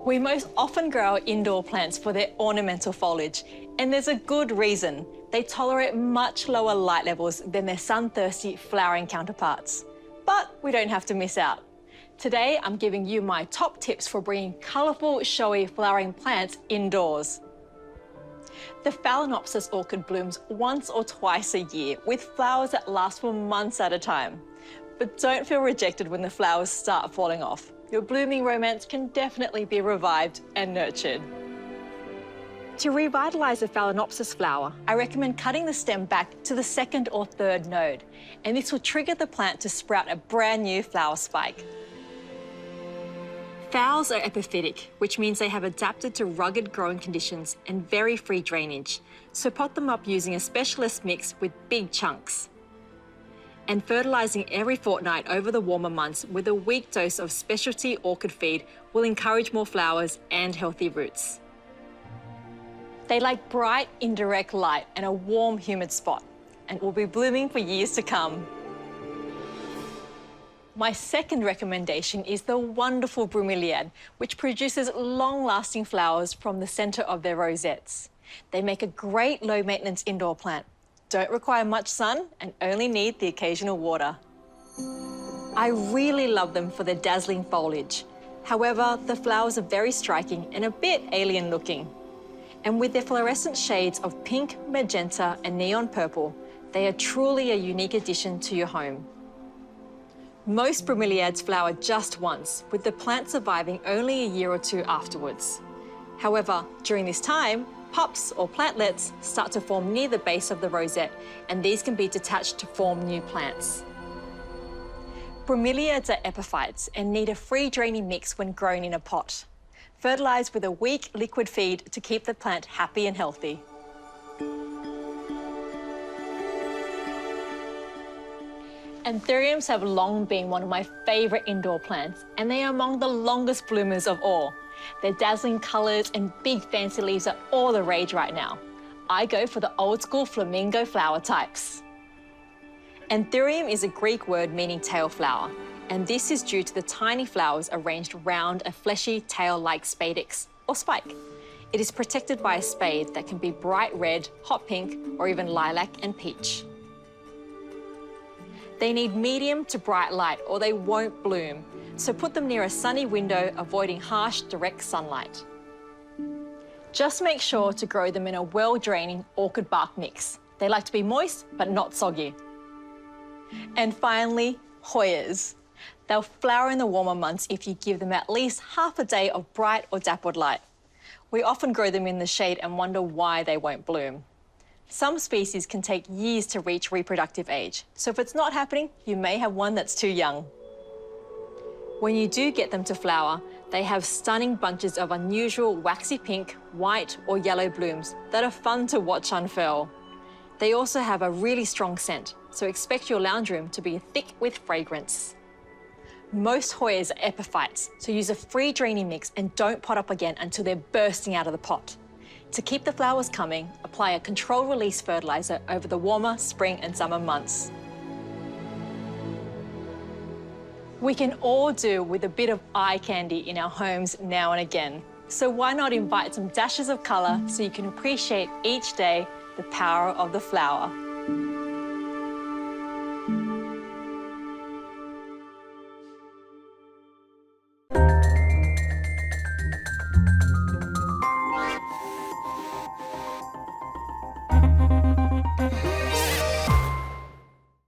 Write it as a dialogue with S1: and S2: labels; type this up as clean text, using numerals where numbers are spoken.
S1: We most often grow our indoor plants for their ornamental foliage, and there's a good reason. They tolerate much lower light levels than their sun-thirsty flowering counterparts. But we don't have to miss out. Today, I'm giving you my top tips for bringing colourful, showy flowering plants indoors. The Phalaenopsis orchid blooms once or twice a year with flowers that last for months at a time. But don't feel rejected when the flowers start falling off. Your blooming romance can definitely be revived and nurtured. To revitalise a Phalaenopsis flower, I recommend cutting the stem back to the second or third node, and this will trigger the plant to sprout a brand new flower spike. Phals are epiphytic, which means they have adapted to rugged growing conditions and very free drainage, so pot them up using a specialist mix with big chunks. And fertilising every fortnight over the warmer months with a weak dose of specialty orchid feed will encourage more flowers and healthy roots. They like bright, indirect light and a warm, humid spot, and will be blooming for years to come. My second recommendation is the wonderful bromeliad, which produces long-lasting flowers from the centre of their rosettes. They make a great low-maintenance indoor plant, don't require much sun, and only need the occasional water. I really love them for their dazzling foliage. However, the flowers are very striking and a bit alien looking. And with their fluorescent shades of pink, magenta, and neon purple, they are truly a unique addition to your home. Most bromeliads flower just once, with the plant surviving only a year or two afterwards. However, during this time, pups or plantlets start to form near the base of the rosette, and these can be detached to form new plants. Bromeliads are epiphytes and need a free draining mix when grown in a pot. Fertilise with a weak liquid feed to keep the plant happy and healthy. Anthuriums have long been one of my favourite indoor plants, and they are among the longest bloomers of all. Their dazzling colours and big fancy leaves are all the rage right now. I go for the old school flamingo flower types. Anthurium is a Greek word meaning tail flower, and this is due to the tiny flowers arranged round a fleshy tail-like spadix, or spike. It is protected by a spade that can be bright red, hot pink, or even lilac and peach. They need medium to bright light or they won't bloom, so put them near a sunny window, avoiding harsh, direct sunlight. Just make sure to grow them in a well-draining orchid bark mix. They like to be moist, but not soggy. And finally, Hoyas. They'll flower in the warmer months if you give them at least half a day of bright or dappled light. We often grow them in the shade and wonder why they won't bloom. Some species can take years to reach reproductive age, so if it's not happening, you may have one that's too young. When you do get them to flower, they have stunning bunches of unusual waxy pink, white or yellow blooms that are fun to watch unfurl. They also have a really strong scent, so expect your lounge room to be thick with fragrance. Most Hoyas are epiphytes, so use a free draining mix and don't pot up again until they're bursting out of the pot. To keep the flowers coming, apply a controlled release fertiliser over the warmer spring and summer months. We can all do with a bit of eye candy in our homes now and again. So why not invite some dashes of colour so you can appreciate each day the power of the flower?